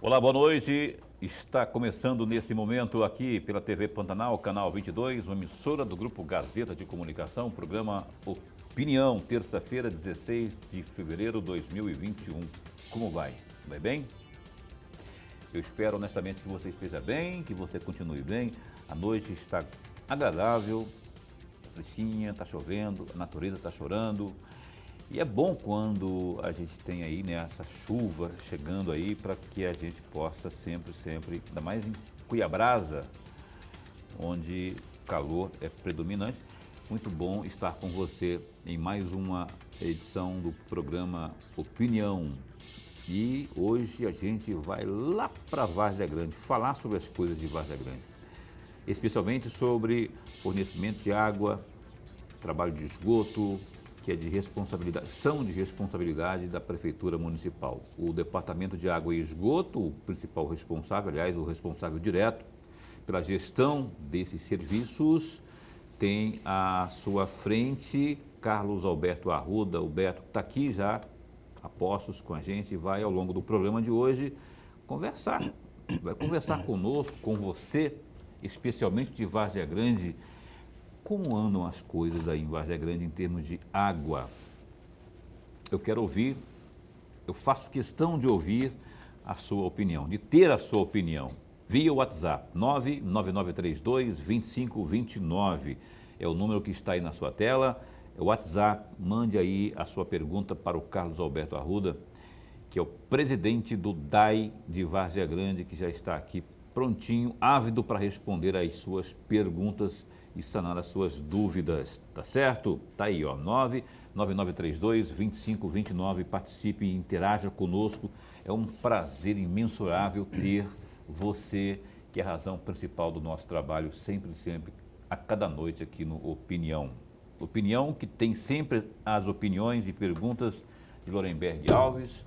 Olá, boa noite. Está começando nesse momento aqui pela TV Pantanal, canal 22, uma emissora do Grupo Gazeta de Comunicação, programa Opinião, terça-feira, 16 de fevereiro de 2021. Como vai? Vai bem? Eu espero honestamente que você esteja bem, que você continue bem. A noite está agradável, fresquinha, está chovendo, a natureza está chorando. E é bom quando a gente tem aí, né, essa chuva chegando aí para que a gente possa sempre, ainda mais em Cuiabrasa, onde o calor é predominante. Muito bom estar com você em mais uma edição do programa Opinião. E hoje a gente vai lá para Várzea Grande falar sobre as coisas de Várzea Grande, especialmente sobre fornecimento de água, trabalho de esgoto, que é de responsabilidade, são de responsabilidade da Prefeitura Municipal. O Departamento de Água e Esgoto, o principal responsável, aliás, o responsável direto pela gestão desses serviços, tem à sua frente Carlos Alberto Arruda. O Beto está aqui já, a postos com a gente, e vai ao longo do programa de hoje vai conversar conosco, com você, especialmente de Várzea Grande. Como andam as coisas aí em Várzea Grande em termos de água? Eu quero ouvir, eu faço questão de ouvir a sua opinião, de ter a sua opinião, via WhatsApp, 99932-2529. É o número que está aí na sua tela, é o WhatsApp. Mande aí a sua pergunta para o Carlos Alberto Arruda, que é o presidente do DAI de Várzea Grande, que já está aqui prontinho, ávido para responder às suas perguntas e sanar as suas dúvidas, tá certo? Tá aí, ó, 99932-2529, participe e interaja conosco. É um prazer imensurável ter você, que é a razão principal do nosso trabalho, sempre, a cada noite aqui no Opinião. Opinião que tem sempre as opiniões e perguntas de Lorenberg Alves,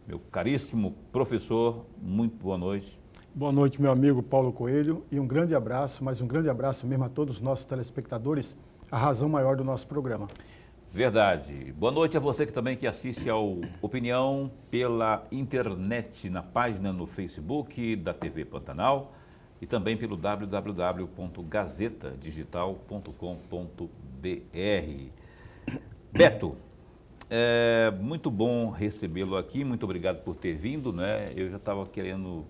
meu caríssimo professor. Muito boa noite. Boa noite, meu amigo Paulo Coelho, e um grande abraço, mas um grande abraço mesmo a todos os nossos telespectadores, a razão maior do nosso programa. Verdade. Boa noite a você que também que assiste ao Opinião pela internet, na página no Facebook da TV Pantanal e também pelo www.gazetadigital.com.br. Beto, é muito bom recebê-lo aqui, muito obrigado por ter vindo, né? Eu já estava querendo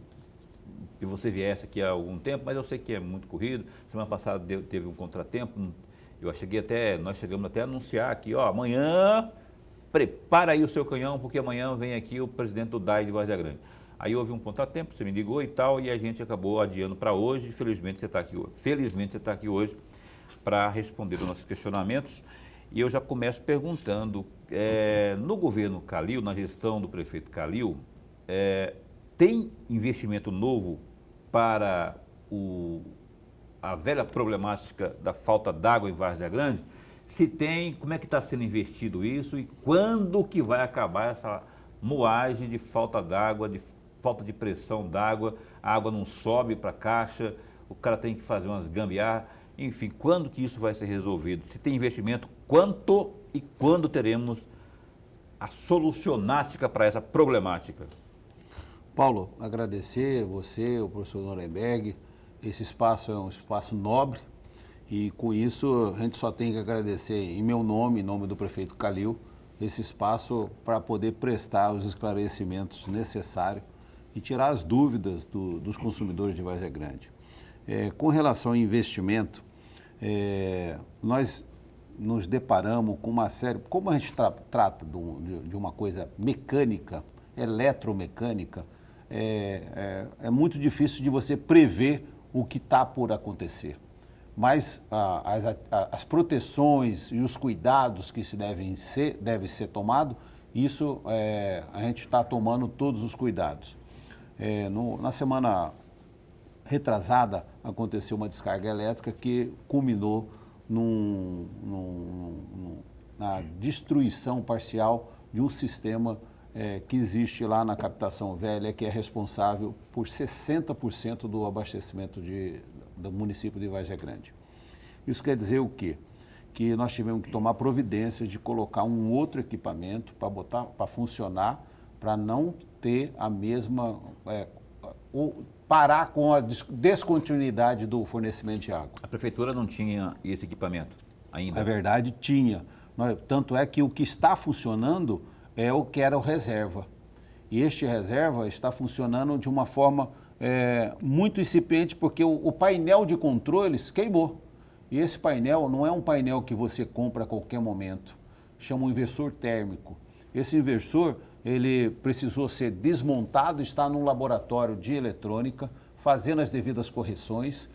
que você viesse aqui há algum tempo, mas eu sei que é muito corrido. Semana passada teve um contratempo. Nós chegamos até a anunciar aqui, ó, amanhã prepara aí o seu canhão, porque amanhã vem aqui o presidente do DAI de Várzea Grande. Aí houve um contratempo, você me ligou e tal, e a gente acabou adiando para hoje. Felizmente você está aqui hoje. Felizmente você está aqui hoje para responder os nossos questionamentos. E eu já começo perguntando, no governo Calil, na gestão do prefeito Calil, tem investimento novo para a velha problemática da falta d'água em Várzea Grande? Se tem, como é que está sendo investido isso e quando que vai acabar essa moagem de falta d'água, de falta de pressão d'água, a água não sobe para a caixa, o cara tem que fazer umas gambiarras, enfim, quando que isso vai ser resolvido? Se tem investimento, quanto e quando teremos a solucionática para essa problemática? Paulo, agradecer você, o professor Nuremberg. Esse espaço é um espaço nobre e com isso a gente só tem que agradecer em meu nome, em nome do prefeito Calil, esse espaço para poder prestar os esclarecimentos necessários e tirar as dúvidas dos consumidores de Várzea Grande. Com relação ao investimento, nós nos deparamos com uma série, como a gente trata de uma coisa mecânica, eletromecânica, é muito difícil de você prever o que está por acontecer. Mas as proteções e os cuidados que devem ser tomados, isso a gente está tomando todos os cuidados. Na semana retrasada aconteceu uma descarga elétrica que culminou na destruição parcial de um sistema que existe lá na Captação Velha, que é responsável por 60% do abastecimento do município de Várzea Grande. Isso quer dizer o quê? Que nós tivemos que tomar providências de colocar um outro equipamento para funcionar, para não ter a mesma parar com a descontinuidade do fornecimento de água. A prefeitura não tinha esse equipamento ainda? Na verdade, tinha. Tanto é que o que está funcionando é o que era o reserva. E este reserva está funcionando de uma forma muito incipiente, porque o painel de controles queimou. E esse painel não é um painel que você compra a qualquer momento. Chama um inversor térmico. Esse inversor, ele precisou ser desmontado, está num laboratório de eletrônica, fazendo as devidas correções.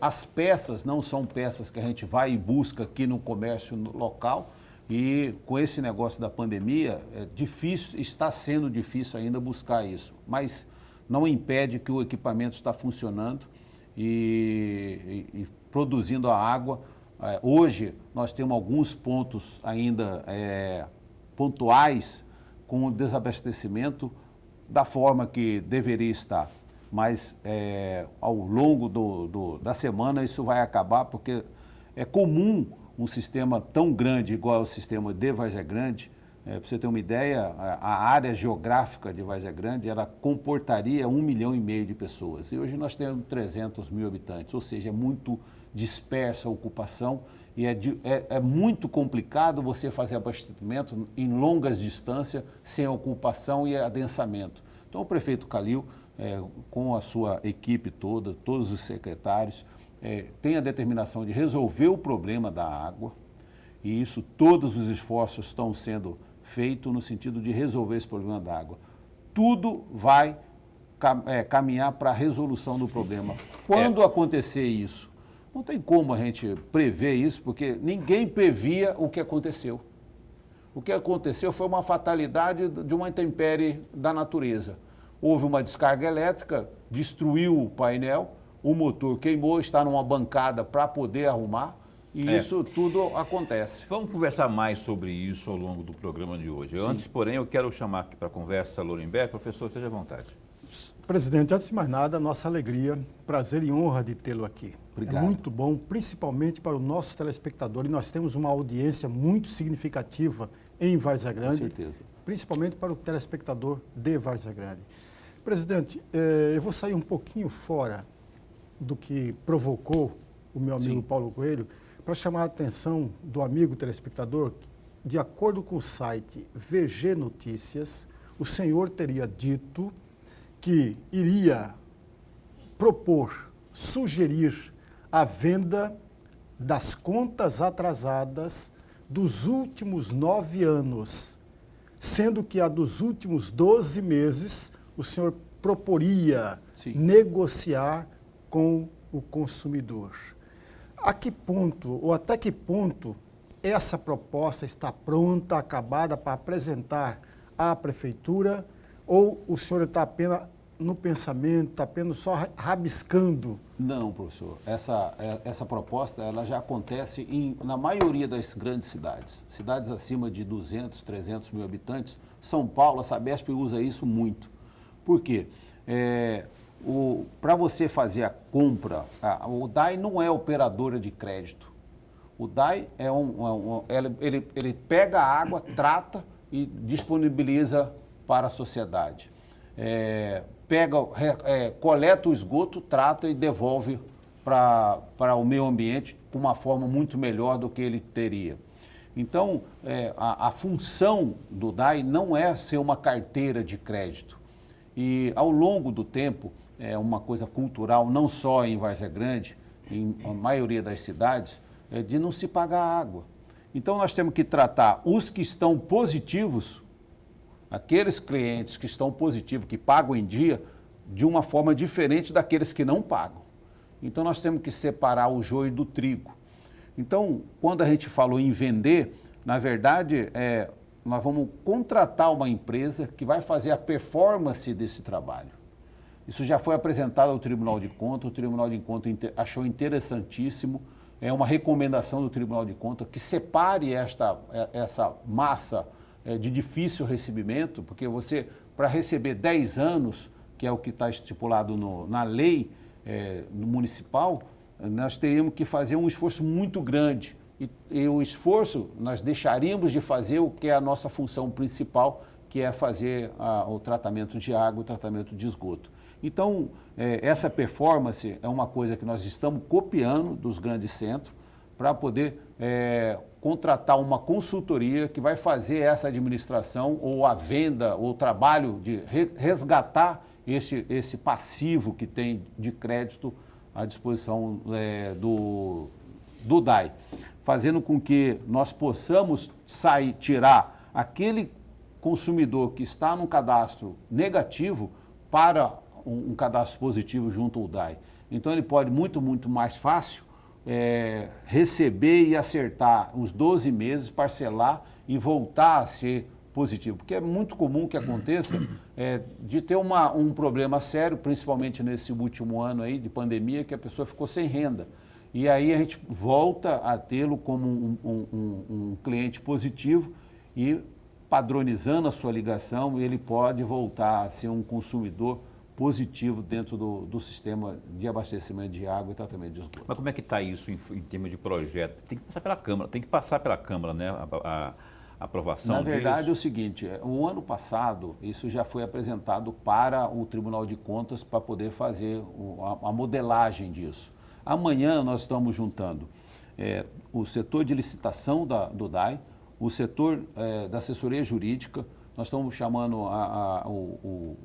As peças não são peças que a gente vai e busca aqui no comércio local. E com esse negócio da pandemia, está sendo difícil ainda buscar isso. Mas não impede que o equipamento está funcionando e produzindo a água. Hoje nós temos alguns pontos ainda pontuais com o desabastecimento da forma que deveria estar. Mas ao longo da semana isso vai acabar, porque é comum um sistema tão grande igual o sistema de Várzea Grande. Para você ter uma ideia, a área geográfica de Várzea Grande, ela comportaria 1,5 milhão de pessoas. E hoje nós temos 300 mil habitantes, ou seja, é muito dispersa a ocupação e é muito complicado você fazer abastecimento em longas distâncias sem ocupação e adensamento. Então o prefeito Calil, com a sua equipe toda, todos os secretários, tem a determinação de resolver o problema da água, e isso, todos os esforços estão sendo feitos no sentido de resolver esse problema da água. Tudo vai caminhar para a resolução do problema. Quando acontecer isso, não tem como a gente prever isso, porque ninguém previa o que aconteceu. O que aconteceu foi uma fatalidade de uma intempérie da natureza. Houve uma descarga elétrica, destruiu o painel, o motor queimou, está numa bancada para poder arrumar, e isso tudo acontece. Vamos conversar mais sobre isso ao longo do programa de hoje. Sim. Antes, porém, eu quero chamar aqui para a conversa Lorenberg. Professor, esteja à vontade. Presidente, antes de mais nada, nossa alegria, prazer e honra de tê-lo aqui. Obrigado. É muito bom, principalmente para o nosso telespectador, e nós temos uma audiência muito significativa em Várzea Grande, Com certeza. Principalmente para o telespectador de Várzea Grande. Presidente, eu vou sair um pouquinho fora do que provocou o meu amigo Sim. Paulo Coelho, para chamar a atenção do amigo telespectador. De acordo com o site VG Notícias, o senhor teria dito que iria propor, sugerir a venda das contas atrasadas dos últimos 9 anos, sendo que a dos últimos 12 meses o senhor proporia Sim. negociar com o consumidor. A que ponto, ou até que ponto, essa proposta está pronta, acabada para apresentar à prefeitura, ou o senhor está apenas no pensamento, está apenas só rabiscando? Não, professor. Essa proposta ela já acontece na maioria das grandes cidades. Cidades acima de 200, 300 mil habitantes. São Paulo, a Sabesp usa isso muito. Por quê? Para você fazer a compra, o DAI não é operadora de crédito. O DAI ele pega a água, trata e disponibiliza para a sociedade. Coleta o esgoto, trata e devolve para o meio ambiente de uma forma muito melhor do que ele teria. Então, a função do DAI não é ser uma carteira de crédito. E ao longo do tempo, é uma coisa cultural, não só em Várzea Grande, em a maioria das cidades, de não se pagar água. Então nós temos que tratar os que estão positivos, aqueles clientes que estão positivos, que pagam em dia, de uma forma diferente daqueles que não pagam. Então nós temos que separar o joio do trigo. Então, quando a gente falou em vender, na verdade, nós vamos contratar uma empresa que vai fazer a performance desse trabalho. Isso já foi apresentado ao Tribunal de Contas, o Tribunal de Contas achou interessantíssimo, é uma recomendação do Tribunal de Contas que separe essa massa de difícil recebimento, porque você, para receber 10 anos, que é o que está estipulado na lei municipal, nós teríamos que fazer um esforço muito grande. E o esforço, nós deixaríamos de fazer o que é a nossa função principal, que é fazer o tratamento de água, o tratamento de esgoto. Então, essa performance é uma coisa que nós estamos copiando dos grandes centros para poder contratar uma consultoria que vai fazer essa administração ou a venda ou o trabalho de resgatar esse passivo que tem de crédito à disposição do DAI, fazendo com que nós possamos tirar aquele consumidor que está num cadastro negativo para um cadastro positivo junto ao DAI. Então ele pode muito mais fácil receber e acertar os 12 meses, parcelar e voltar a ser positivo. Porque é muito comum que aconteça de ter um problema sério, principalmente nesse último ano aí de pandemia, que a pessoa ficou sem renda. E aí a gente volta a tê-lo como um cliente positivo e padronizando a sua ligação, ele pode voltar a ser um consumidor positivo dentro do sistema de abastecimento de água e tratamento de esgoto. Mas como é que está isso em termos de projeto? Tem que passar pela Câmara, né? A aprovação. Na verdade é o seguinte, o ano passado isso já foi apresentado para o Tribunal de Contas para poder fazer a modelagem disso. Amanhã nós estamos juntando o setor de licitação do DAI, o setor da assessoria jurídica, nós estamos chamando o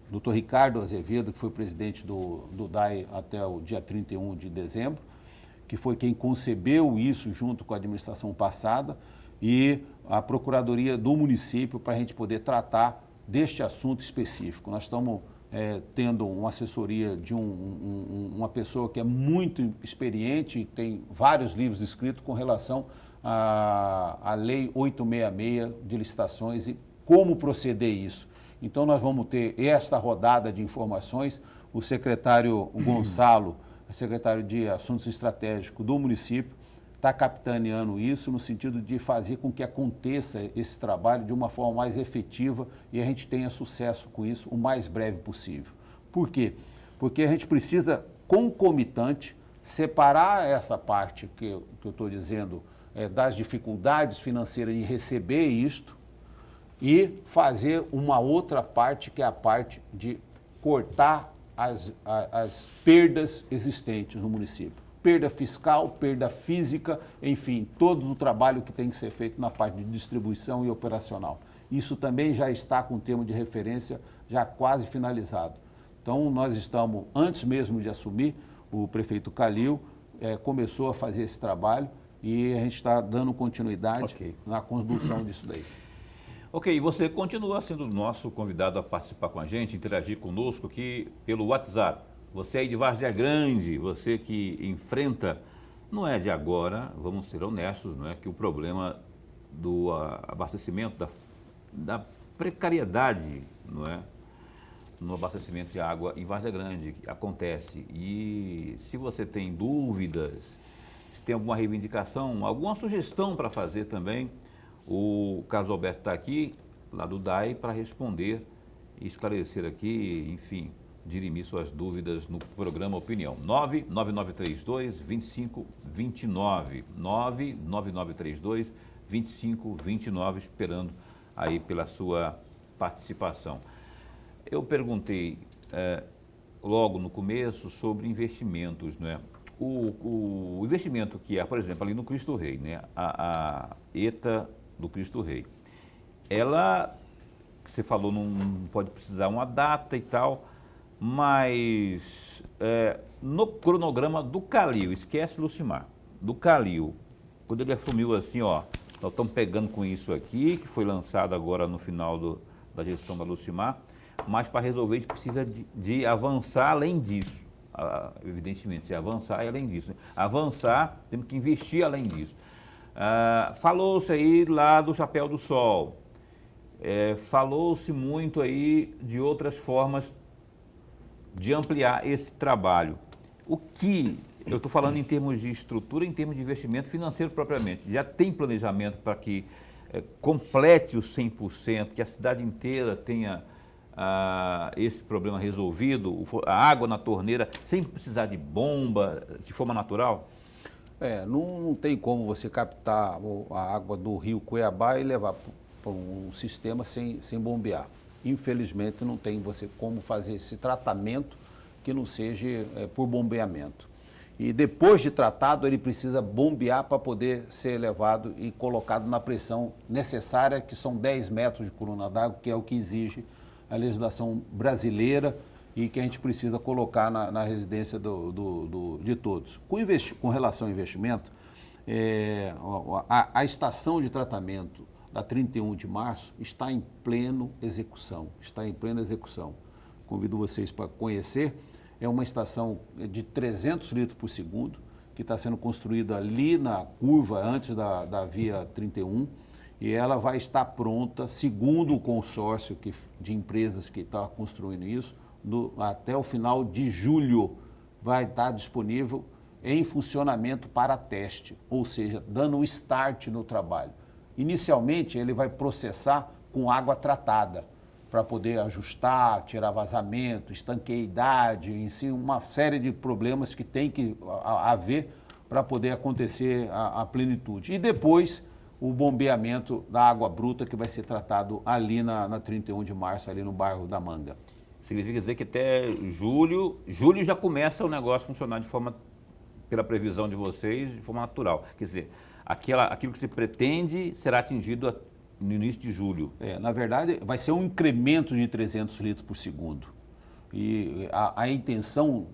Dr. Ricardo Azevedo, que foi presidente do DAI até o dia 31 de dezembro, que foi quem concebeu isso junto com a administração passada, e a Procuradoria do município para a gente poder tratar deste assunto específico. Nós estamos tendo uma assessoria de uma pessoa que é muito experiente e tem vários livros escritos com relação à Lei 866 de licitações e como proceder isso. Então nós vamos ter esta rodada de informações, o secretário Gonçalo, secretário de Assuntos Estratégicos do município, está capitaneando isso no sentido de fazer com que aconteça esse trabalho de uma forma mais efetiva e a gente tenha sucesso com isso o mais breve possível. Por quê? Porque a gente precisa, concomitante, separar essa parte que eu estou dizendo das dificuldades financeiras de receber isto e fazer uma outra parte que é a parte de cortar as perdas existentes no município. Perda fiscal, perda física, enfim, todo o trabalho que tem que ser feito na parte de distribuição e operacional. Isso também já está com o termo de referência já quase finalizado. Então, nós estamos, antes mesmo de assumir, o prefeito Calil começou a fazer esse trabalho e a gente está dando continuidade na condução disso daí. Ok, você continua sendo nosso convidado a participar com a gente, interagir conosco aqui pelo WhatsApp. Você aí de Várzea Grande, você que enfrenta, não é de agora, vamos ser honestos, não é que o problema do abastecimento, da precariedade, não é, no abastecimento de água em Várzea Grande acontece. E se você tem dúvidas, se tem alguma reivindicação, alguma sugestão para fazer também, o Carlos Alberto está aqui, lá do DAI, para responder e esclarecer aqui, enfim, dirimir suas dúvidas no programa Opinião. 99932-2529. 99932-2529, esperando aí pela sua participação. Eu perguntei logo no começo sobre investimentos, não é? O investimento que é, por exemplo, ali no Cristo Rei, né? A ETA do Cristo Rei, ela, você falou, não pode precisar uma data e tal, mas no cronograma do Calil, esquece Lucimar, do Calil, quando ele assumiu assim, ó, nós estamos pegando com isso aqui, que foi lançado agora no final da gestão da Lucimar, mas para resolver a gente precisa de avançar além disso, evidentemente, se avançar é além disso, né? Avançar, temos que investir além disso. Falou-se aí lá do Chapéu do Sol, falou-se muito aí de outras formas de ampliar esse trabalho. O que eu estou falando em termos de estrutura, em termos de investimento financeiro propriamente, já tem planejamento para que complete os 100%, que a cidade inteira tenha esse problema resolvido, a água na torneira, sem precisar de bomba, de forma natural? Não tem como você captar a água do rio Cuiabá e levar para um sistema sem bombear. infelizmente não tem você como fazer esse tratamento que não seja por bombeamento. E depois de tratado, ele precisa bombear para poder ser levado e colocado na pressão necessária, que são 10 metros de coluna d'água, que é o que exige a legislação brasileira e que a gente precisa colocar na residência de todos. Com relação ao investimento, a estação de tratamento da 31 de março está em plena execução. Convido vocês para conhecer. É uma estação de 300 litros por segundo, que está sendo construída ali na curva antes da via 31, e ela vai estar pronta, segundo o consórcio de empresas que está construindo isso, até o final de julho vai estar disponível em funcionamento para teste, ou seja, dando o start no trabalho. Inicialmente, ele vai processar com água tratada, para poder ajustar, tirar vazamento, estanqueidade, em si, uma série de problemas que tem que haver para poder acontecer a plenitude. E depois, o bombeamento da água bruta, que vai ser tratado ali na 31 de março, ali no bairro da Manga. Significa dizer que até julho já começa o negócio a funcionar de forma, pela previsão de vocês, de forma natural. Quer dizer, aquilo que se pretende será atingido no início de julho. Na verdade, vai ser um incremento de 300 litros por segundo. E a intenção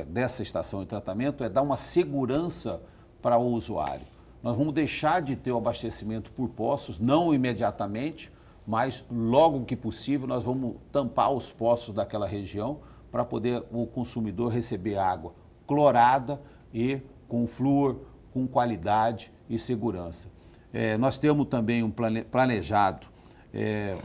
dessa estação de tratamento é dar uma segurança para o usuário. Nós vamos deixar de ter o abastecimento por poços, não imediatamente, mas logo que possível nós vamos tampar os poços daquela região para poder o consumidor receber água clorada e com flúor, com qualidade e segurança. Nós temos também planejado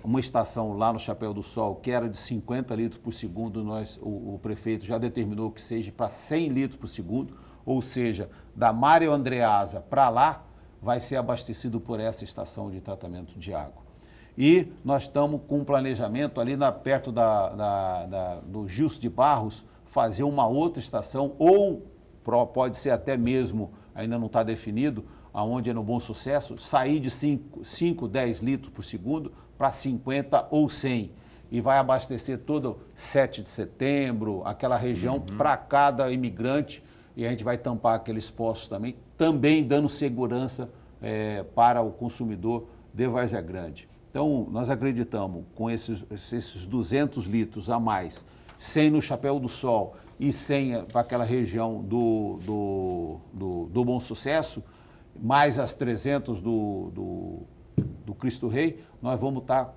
uma estação lá no Chapéu do Sol, que era de 50 litros por segundo, o prefeito já determinou que seja para 100 litros por segundo, ou seja, da Mário Andreasa para lá, vai ser abastecido por essa estação de tratamento de água. E nós estamos com um planejamento ali perto do Gilson de Barros, fazer uma outra estação, ou pode ser até mesmo, ainda não está definido, aonde é no Bom Sucesso, sair de 5, 10 litros por segundo para 50 ou 100. E vai abastecer todo 7 de setembro, aquela região, para cada imigrante. E a gente vai tampar aqueles poços também dando segurança para o consumidor de Várzea Grande. Então, nós acreditamos, com esses 200 litros a mais, 100 no Chapéu do Sol e 100 para aquela região do Bom Sucesso, mais as 300 do Cristo Rei, nós vamos estar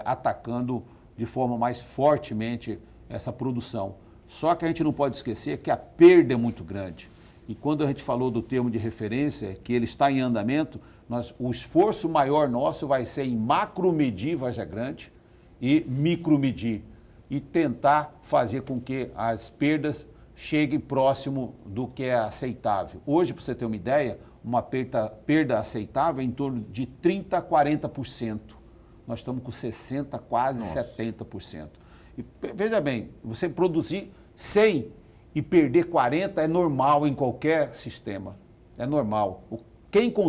atacando de forma mais fortemente essa produção. Só que a gente não pode esquecer que a perda é muito grande. E quando a gente falou do termo de referência, que ele está em andamento, o esforço maior nosso vai ser em macromedir Várzea Grande e micromedir. E tentar fazer com que as perdas chegue próximo do que é aceitável. Hoje, para você ter uma ideia, uma perda aceitável é em torno de 30% a 40%. Nós estamos com 60%, quase 70%. E, veja bem, você produzir 100 e perder 40 é normal em qualquer sistema. É normal.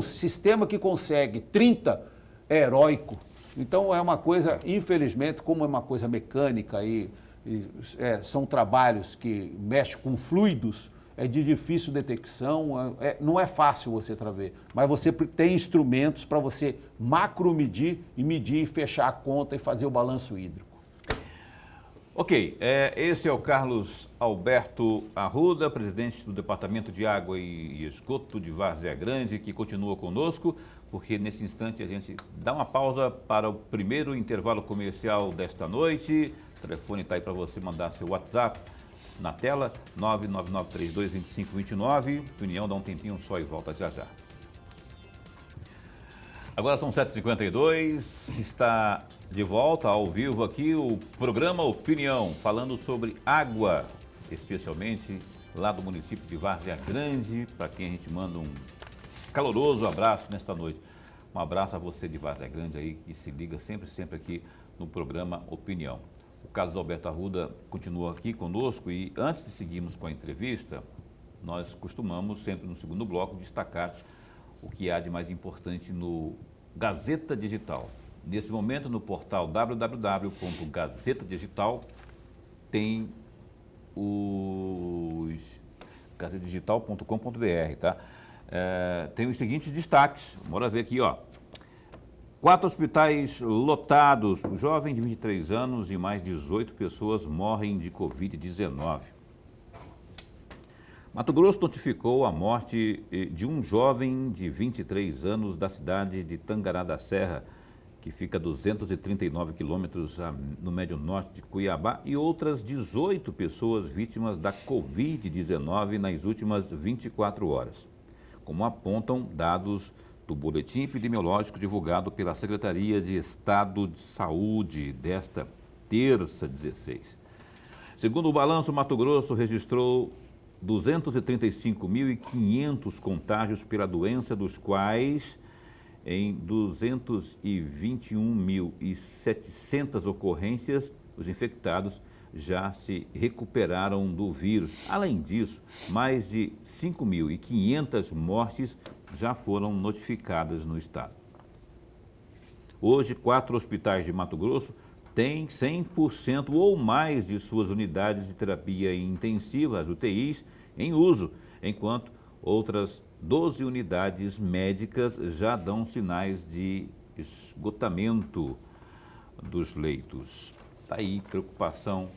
Sistema que consegue 30 é heróico. Então é uma coisa, infelizmente, como é uma coisa mecânica são trabalhos que mexem com fluidos, é de difícil detecção, não é fácil você trazer, mas você tem instrumentos para você macromedir e medir, fechar a conta e fazer o balanço hídrico. Ok, esse é o Carlos Alberto Arruda, presidente do Departamento de Água e Esgoto de Várzea Grande, que continua conosco, porque nesse instante a gente dá uma pausa para o primeiro intervalo comercial desta noite. O telefone está aí para você mandar seu WhatsApp na tela, 999322529. Opinião, dá um tempinho só e volta já já. Agora são 7h52, está de volta ao vivo aqui o programa Opinião, falando sobre água, especialmente lá do município de Várzea Grande, para quem a gente manda um caloroso abraço nesta noite. Um abraço a você de Várzea Grande aí, que se liga sempre aqui no programa Opinião. O Carlos Alberto Arruda continua aqui conosco e antes de seguirmos com a entrevista, nós costumamos sempre no segundo bloco destacar o que há de mais importante no Gazeta Digital. Nesse momento, no portal www.gazeta Digital, tem os gazetadigital.com.br, tá? Tem os seguintes destaques. Bora ver aqui, ó. 4 hospitais lotados. O jovem de 23 anos e mais 18 pessoas morrem de Covid-19. Mato Grosso notificou a morte de um jovem de 23 anos da cidade de Tangará da Serra, que fica a 239 quilômetros no médio norte de Cuiabá, e outras 18 pessoas vítimas da Covid-19 nas últimas 24 horas, como apontam dados do boletim epidemiológico divulgado pela Secretaria de Estado de Saúde desta terça 16. Segundo o balanço, Mato Grosso registrou 235.500 contágios pela doença, dos quais em 221.700 ocorrências, os infectados já se recuperaram do vírus. Além disso, mais de 5.500 mortes já foram notificadas no estado. Hoje, 4 hospitais de Mato Grosso têm 100% ou mais de suas unidades de terapia intensiva, as UTIs, em uso, enquanto outras 12 unidades médicas já dão sinais de esgotamento dos leitos. Está aí, preocupação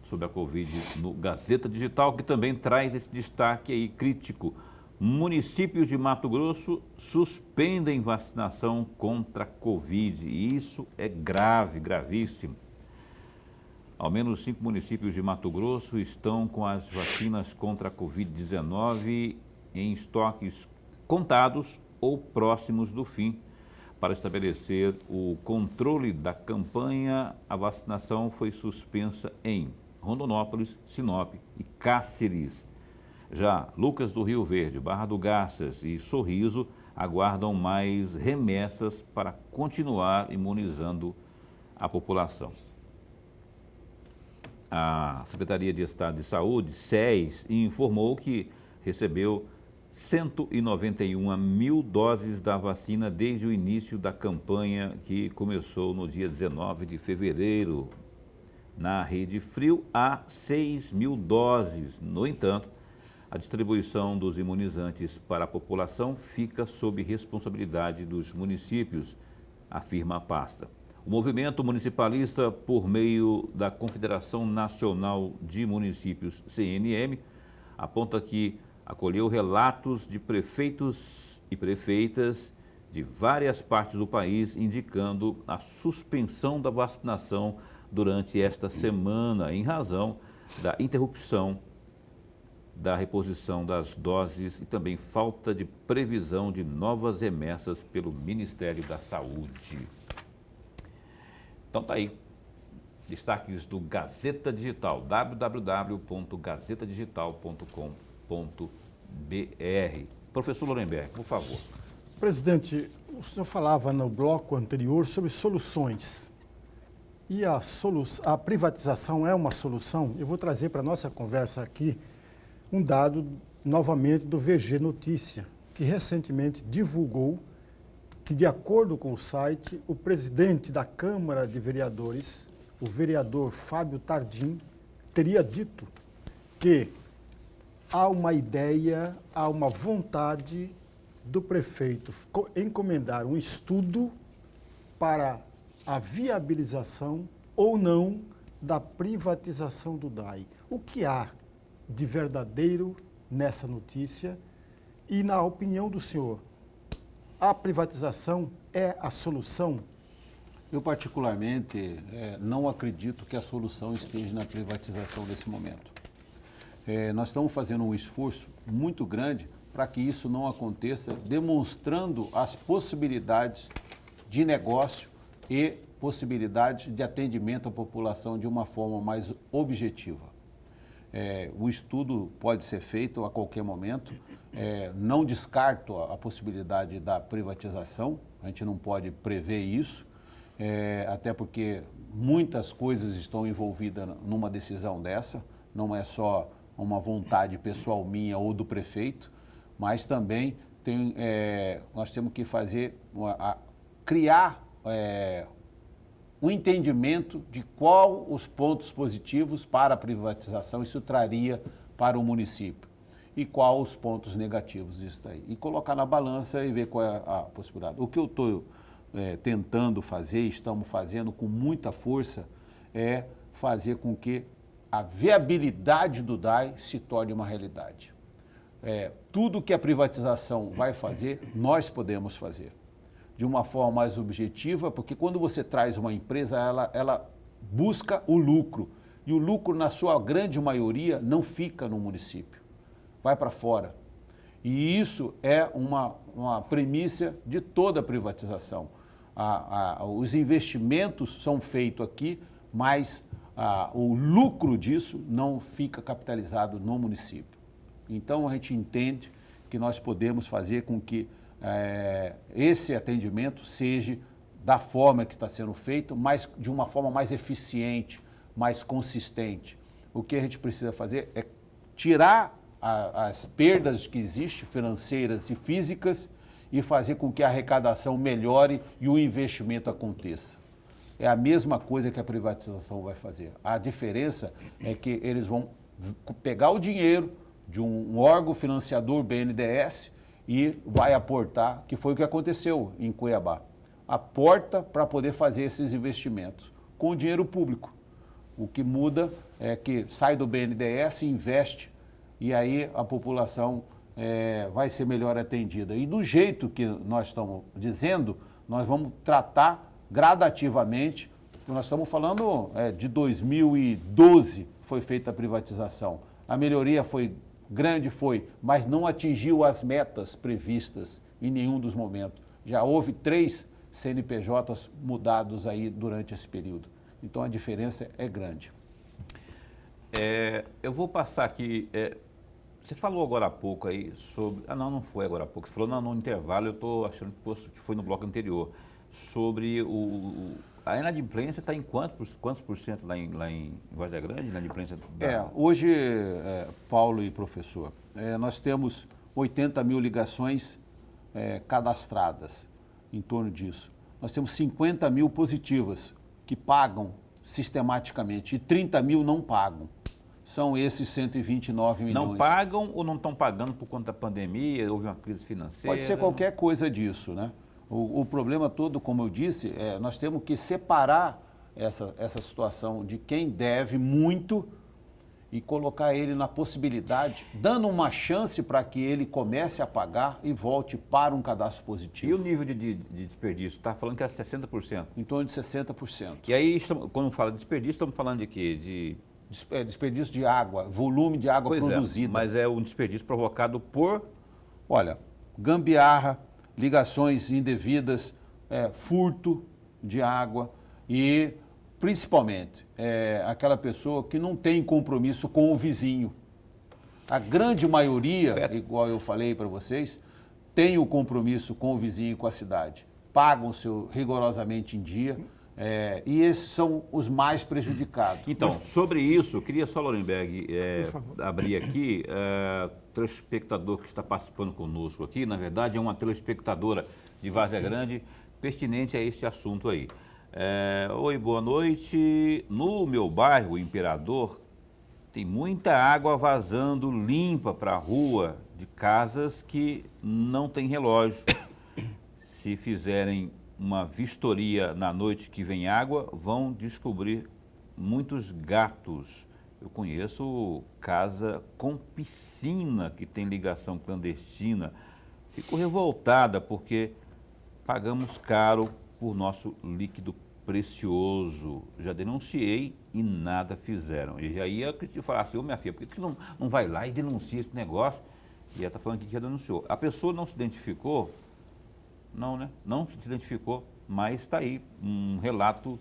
sobre a Covid no Gazeta Digital, que também traz esse destaque aí crítico. Municípios de Mato Grosso suspendem vacinação contra a Covid, e isso é grave, gravíssimo. Ao menos 5 municípios de Mato Grosso estão com as vacinas contra a Covid-19 em estoques contados ou próximos do fim. Para estabelecer o controle da campanha, a vacinação foi suspensa em Rondonópolis, Sinop e Cáceres. Já Lucas do Rio Verde, Barra do Garças e Sorriso aguardam mais remessas para continuar imunizando a população. A Secretaria de Estado de Saúde, SES, informou que recebeu 191 mil doses da vacina desde o início da campanha, que começou no dia 19 de fevereiro. Na Rede Frio, há 6 mil doses. No entanto, a distribuição dos imunizantes para a população fica sob responsabilidade dos municípios, afirma a pasta. O movimento municipalista, por meio da Confederação Nacional de Municípios, CNM, aponta que acolheu relatos de prefeitos e prefeitas de várias partes do país indicando a suspensão da vacinação durante esta semana, em razão da interrupção da reposição das doses e também falta de previsão de novas remessas pelo Ministério da Saúde. Então tá aí, destaques do Gazeta Digital, www.gazetadigital.com.br. Professor Lorenberg, por favor. Presidente, o senhor falava no bloco anterior sobre soluções. E a privatização é uma solução? Eu vou trazer para a nossa conversa aqui um dado, novamente, do VG Notícia, que recentemente divulgou que, de acordo com o site, o presidente da Câmara de Vereadores, o vereador Fábio Tardim, teria dito que há uma ideia, há uma vontade do prefeito encomendar um estudo para a viabilização ou não da privatização do DAI. O que há de verdadeiro nessa notícia? E, na opinião do senhor, a privatização é a solução? Eu, particularmente, não acredito que a solução esteja na privatização desse momento. Nós estamos fazendo um esforço muito grande para que isso não aconteça, demonstrando as possibilidades de negócio e possibilidades de atendimento à população de uma forma mais objetiva. O estudo pode ser feito a qualquer momento, não descarto a possibilidade da privatização, a gente não pode prever isso, até porque muitas coisas estão envolvidas numa decisão dessa, não é só uma vontade pessoal minha ou do prefeito, mas também nós temos que criar um entendimento de qual os pontos positivos para a privatização isso traria para o município e qual os pontos negativos disso daí. E colocar na balança e ver qual é a possibilidade. O que eu estou tentando fazer, estamos fazendo com muita força, é fazer com que a viabilidade do DAI se torne uma realidade. Tudo que a privatização vai fazer, nós podemos fazer de uma forma mais objetiva, porque quando você traz uma empresa, ela busca o lucro. E o lucro, na sua grande maioria, não fica no município, vai para fora. E isso é uma premissa de toda a privatização. Os investimentos são feitos aqui, mas o lucro disso não fica capitalizado no município. Então, a gente entende que nós podemos fazer com que esse atendimento seja da forma que está sendo feito, mas de uma forma mais eficiente, mais consistente. O que a gente precisa fazer é tirar as perdas que existem, financeiras e físicas, e fazer com que a arrecadação melhore e o investimento aconteça. É a mesma coisa que a privatização vai fazer. A diferença é que eles vão pegar o dinheiro de um órgão financiador, BNDES, e vai aportar, que foi o que aconteceu em Cuiabá. Aporta para poder fazer esses investimentos com dinheiro público. O que muda é que sai do BNDES e investe, e aí a população vai ser melhor atendida. E do jeito que nós estamos dizendo, nós vamos tratar gradativamente. Nós estamos falando de 2012 foi feita a privatização. A melhoria foi grande, mas não atingiu as metas previstas em nenhum dos momentos. Já houve 3 CNPJs mudados aí durante esse período. Então a diferença é grande. Eu vou passar aqui. Você falou agora há pouco aí sobre. Não foi agora há pouco. Você falou no intervalo, eu estou achando que foi no bloco anterior. Sobre a inadimplência está em quantos por cento lá em Várzea Grande? Inadimplência hoje, Paulo e professor, nós temos 80 mil ligações cadastradas, em torno disso. Nós temos 50 mil positivas que pagam sistematicamente e 30 mil não pagam. São esses 129 milhões. Não pagam ou não estão pagando por conta da pandemia? Houve uma crise financeira? Pode ser qualquer coisa disso, né? O problema todo, como eu disse, nós temos que separar essa situação de quem deve muito e colocar ele na possibilidade, dando uma chance para que ele comece a pagar e volte para um cadastro positivo. E o nível de desperdício? Está falando que é 60%? Em torno de 60%. E aí, quando fala de desperdício, estamos falando de quê? Desperdício de água, volume de água produzida. Mas é um desperdício provocado por? Olha, gambiarra, ligações indevidas, furto de água e, principalmente, aquela pessoa que não tem compromisso com o vizinho. A grande maioria, igual eu falei para vocês, tem o compromisso com o vizinho e com a cidade. Pagam rigorosamente em dia e esses são os mais prejudicados. Então, sobre isso, eu queria só, Lorenberg, abrir aqui. Telespectador que está participando conosco aqui, na verdade é uma telespectadora de Várzea Grande pertinente a este assunto aí. Oi, boa noite. No meu bairro, Imperador, tem muita água vazando limpa para a rua de casas que não tem relógio. Se fizerem uma vistoria na noite que vem água, vão descobrir muitos gatos. Eu conheço casa com piscina que tem ligação clandestina. Fico revoltada porque pagamos caro por nosso líquido precioso. Já denunciei e nada fizeram. E já ia falar assim, minha filha, por que você não vai lá e denuncia esse negócio? E ela está falando que já denunciou. A pessoa não se identificou, não, né? Não se identificou, mas está aí um relato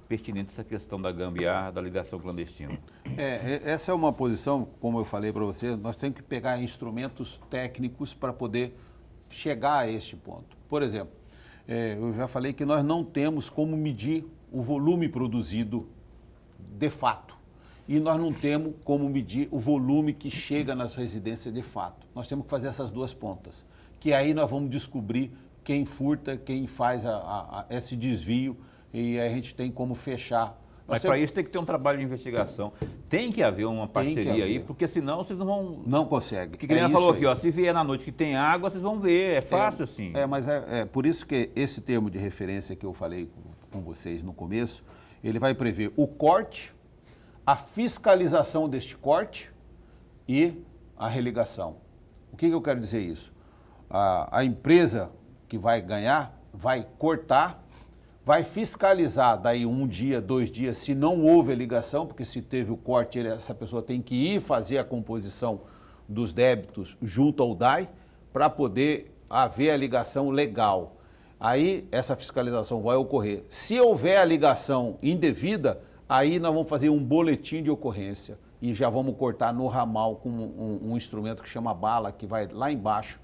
pertinente essa questão da gambiarra, da ligação clandestina. Essa é uma posição, como eu falei para você, nós temos que pegar instrumentos técnicos para poder chegar a este ponto. Por exemplo, eu já falei que nós não temos como medir o volume produzido de fato. E nós não temos como medir o volume que chega nas residências de fato. Nós temos que fazer essas duas pontas, que aí nós vamos descobrir quem furta, quem faz esse desvio, e a gente tem como fechar. Mas para isso tem que ter um trabalho de investigação. Tem que haver uma parceria aí, porque senão vocês não vão... Não consegue. O que a falou aqui, ó, se vier na noite que tem água, vocês vão ver, é fácil assim. Mas é por isso que esse termo de referência que eu falei com vocês no começo, ele vai prever o corte, a fiscalização deste corte e a religação. O que eu quero dizer isso? A empresa que vai ganhar vai cortar, vai fiscalizar daí 1 dia, 2 dias, se não houve a ligação, porque se teve o corte, essa pessoa tem que ir fazer a composição dos débitos junto ao DAI para poder haver a ligação legal. Aí essa fiscalização vai ocorrer. Se houver a ligação indevida, aí nós vamos fazer um boletim de ocorrência e já vamos cortar no ramal com um instrumento que chama bala, que vai lá embaixo,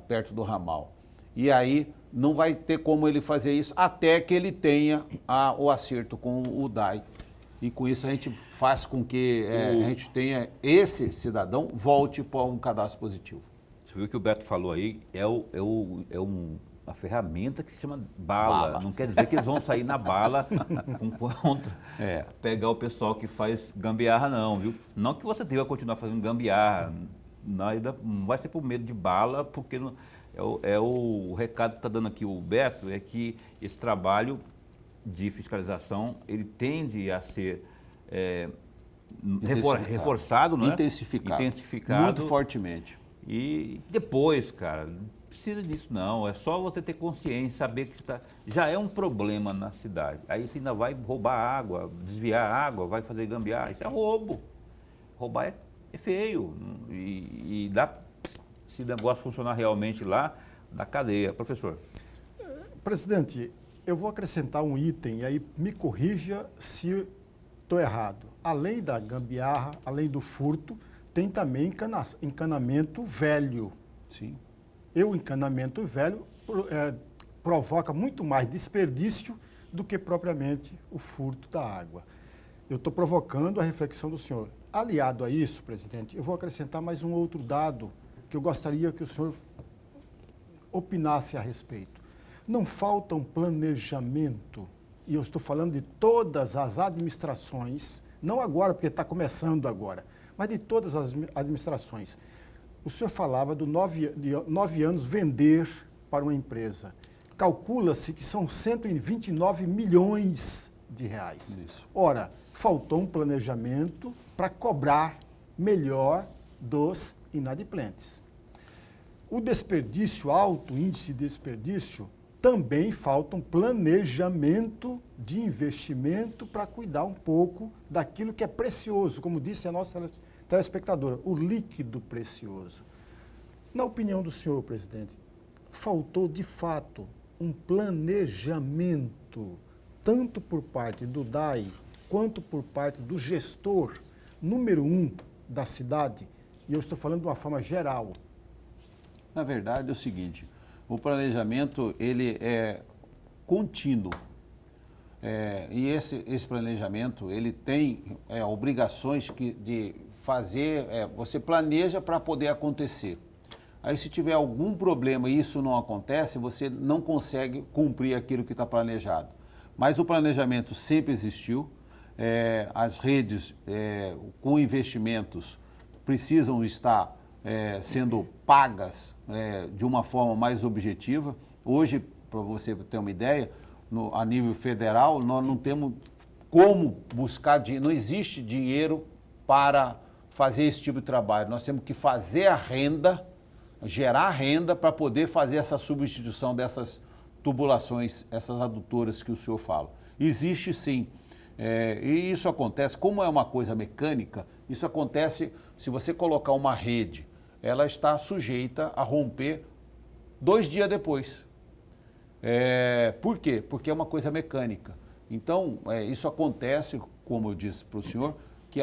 perto do ramal. E aí não vai ter como ele fazer isso até que ele tenha o acerto com o DAI. E com isso a gente faz com que a gente tenha esse cidadão volte para um cadastro positivo. Você viu o que o Beto falou aí? A ferramenta que se chama bala. Não quer dizer que eles vão sair na bala contra pegar o pessoal que faz gambiarra, não, viu? Não que você deva continuar fazendo gambiarra. Não vai ser por medo de bala, porque não, o recado que está dando aqui o Beto é que esse trabalho de fiscalização ele tende a ser reforçado, não é? Intensificado. Muito fortemente. E depois, cara, não precisa disso não. É só você ter consciência, saber que já é um problema na cidade. Aí você ainda vai roubar água, desviar água, vai fazer gambiarra. Isso é roubo. Roubar é feio. E dá, se o negócio funcionar realmente lá, dá cadeia. Professor. Presidente, eu vou acrescentar um item e aí me corrija se estou errado. Além da gambiarra, além do furto, tem também encanamento velho. Sim. E o encanamento velho provoca muito mais desperdício do que propriamente o furto da água. Eu estou provocando a reflexão do senhor. Aliado a isso, presidente, eu vou acrescentar mais um outro dado que eu gostaria que o senhor opinasse a respeito. Não falta um planejamento, e eu estou falando de todas as administrações, não agora, porque está começando agora, mas de todas as administrações. O senhor falava de 9 anos vender para uma empresa. Calcula-se que são 129 milhões de reais. Isso. Ora, faltou um planejamento para cobrar melhor dos inadimplentes. O desperdício, alto índice de desperdício, também falta um planejamento de investimento para cuidar um pouco daquilo que é precioso, como disse a nossa telespectadora, o líquido precioso. Na opinião do senhor, presidente, faltou de fato um planejamento, tanto por parte do DAI, quanto por parte do gestor número 1 da cidade, e eu estou falando de uma forma geral. Na verdade é o seguinte, o planejamento ele é contínuo. E esse planejamento ele tem obrigações de fazer, você planeja para poder acontecer. Aí se tiver algum problema e isso não acontece, você não consegue cumprir aquilo que está planejado. Mas o planejamento sempre existiu, as redes com investimentos precisam estar sendo pagas de uma forma mais objetiva. Hoje, para você ter uma ideia, a nível federal, nós não temos como buscar dinheiro, não existe dinheiro para fazer esse tipo de trabalho. Nós temos que fazer a renda, gerar renda para poder fazer essa substituição dessas tubulações, essas adutoras que o senhor fala. Existe sim. E isso acontece, como é uma coisa mecânica, isso acontece se você colocar uma rede, ela está sujeita a romper 2 dias depois. Por quê? Porque é uma coisa mecânica. Então, isso acontece, como eu disse para o senhor, que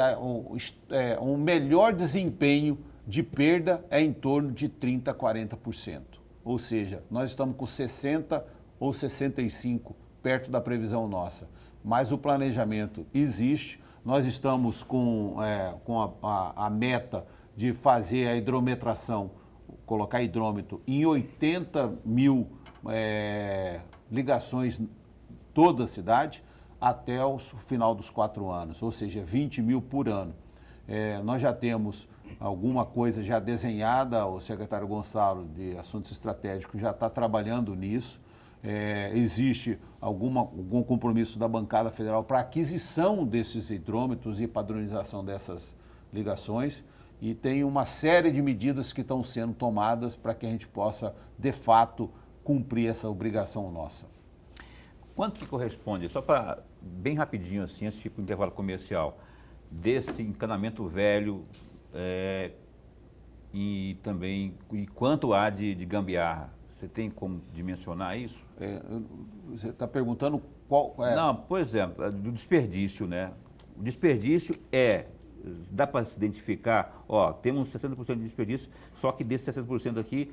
um melhor desempenho de perda é em torno de 30% a 40%. Ou seja, nós estamos com 60% ou 65% perto da previsão nossa. Mas o planejamento existe, nós estamos com a meta de fazer a hidrometração, colocar hidrômetro em 80 mil ligações toda a cidade até o final dos 4 anos, ou seja, 20 mil por ano. Nós já temos alguma coisa já desenhada, o secretário Gonçalo de Assuntos Estratégicos já está trabalhando nisso. Existe algum compromisso da bancada federal para aquisição desses hidrômetros e padronização dessas ligações, e tem uma série de medidas que estão sendo tomadas para que a gente possa, de fato, cumprir essa obrigação nossa. Quanto que corresponde, só para, bem rapidinho assim, esse tipo de intervalo comercial, desse encanamento velho e também, e quanto há de gambiarra? Você tem como dimensionar isso? Você está perguntando qual é? Não, por exemplo, do desperdício, né? O desperdício dá para se identificar, temos 60% de desperdício, só que desses 60% aqui,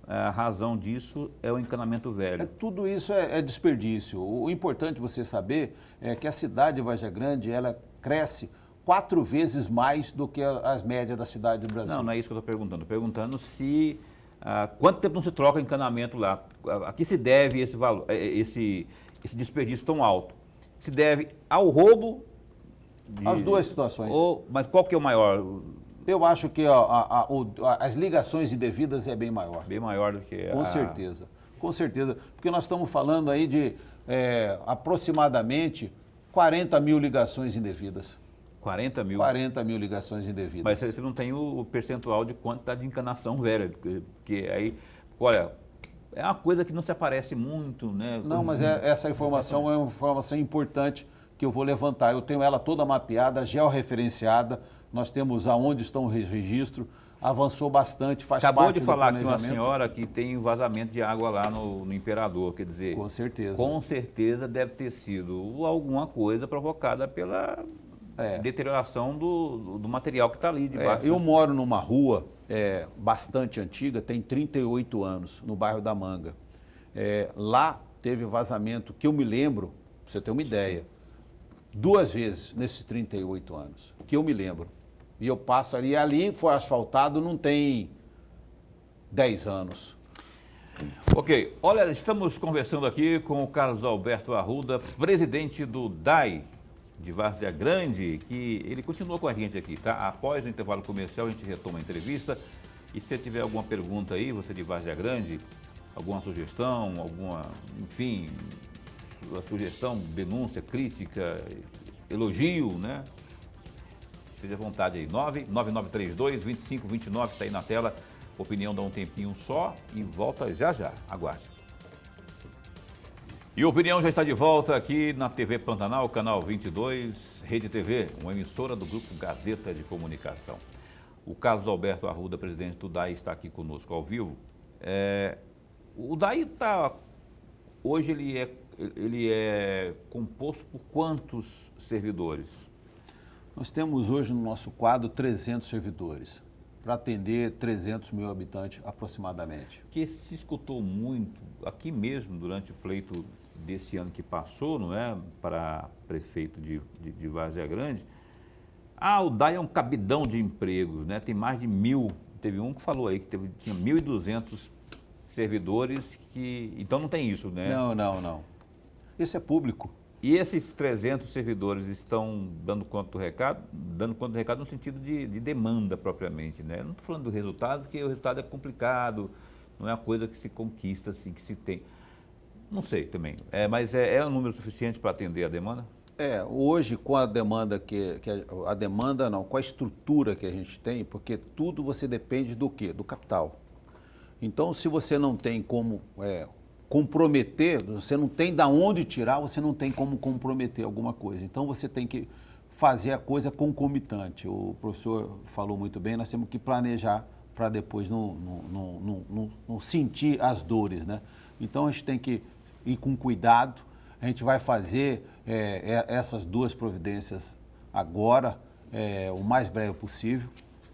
a razão disso é o encanamento velho. Tudo isso é desperdício. O importante você saber é que a cidade de Várzea Grande, ela cresce 4 vezes mais do que as médias da cidade do Brasil. Não é isso que eu estou perguntando. Estou perguntando se quanto tempo não se troca encanamento lá. A que se deve esse valor, esse desperdício tão alto? Se deve ao roubo? As duas situações. Mas qual que é o maior? Eu acho que as ligações indevidas é bem maior. Bem maior do que Com certeza, com certeza. Porque nós estamos falando aí de aproximadamente 40 mil ligações indevidas. 40 mil? 40 mil ligações indevidas. Mas você não tem o percentual de quanto está de encanação velha, porque aí, olha, é uma coisa que não se aparece muito, né? Não, mas essa informação é uma informação importante que eu vou levantar. Eu tenho ela toda mapeada, georreferenciada, nós temos aonde estão os registros, avançou bastante, faz Acabou parte de falar do aqui uma planejamento. senhora que tem vazamento de água lá no Imperador, quer dizer... Com certeza. Com certeza deve ter sido alguma coisa provocada pela deterioração do material que está ali debaixo. Eu moro numa rua bastante antiga, tem 38 anos, no bairro da Manga. Lá teve vazamento, que eu me lembro, para você ter uma ideia, 2 vezes nesses 38 anos, que eu me lembro. E eu passo ali foi asfaltado, não tem 10 anos. Ok, olha, estamos conversando aqui com o Carlos Alberto Arruda, presidente do DAI de Várzea Grande, que ele continua com a gente aqui, tá? Após o intervalo comercial, a gente retoma a entrevista. E se você tiver alguma pergunta aí, você de Várzea Grande, alguma sugestão, enfim, sua sugestão, denúncia, crítica, elogio, né? Seja à vontade aí, 99932-2529, está aí na tela. Opinião dá um tempinho só e volta já já. Aguarde. E a Opinião já está de volta aqui na TV Pantanal, canal 22, Rede TV, uma emissora do Grupo Gazeta de Comunicação. O Carlos Alberto Arruda, presidente do DAI, está aqui conosco ao vivo. O DAI hoje ele é composto por quantos servidores? Nós temos hoje no nosso quadro 300 servidores, para atender 300 mil habitantes aproximadamente. Que se escutou muito aqui mesmo durante o pleito desse ano que passou, não é? Para prefeito de Várzea Grande. O DAI é um cabidão de empregos, né? Tem mais de 1.000. Teve um que falou aí que tinha 1.200 servidores que... Então não tem isso, né? Não. Isso é público. E esses 300 servidores estão dando conta do recado? Dando conta do recado no sentido de demanda propriamente, né? Eu não estou falando do resultado, porque o resultado é complicado, não é uma coisa que se conquista, assim, que se tem. Não sei também, mas é um número suficiente para atender a demanda? Hoje com a demanda com a estrutura que a gente tem, porque tudo você depende do quê? Do capital. Então, se você não tem como comprometer, você não tem de onde tirar, você não tem como comprometer alguma coisa. Então, você tem que fazer a coisa concomitante. O professor falou muito bem, nós temos que planejar para depois não sentir as dores, né? Então, a gente tem que ir com cuidado. A gente vai fazer essas 2 providências agora, o mais breve possível,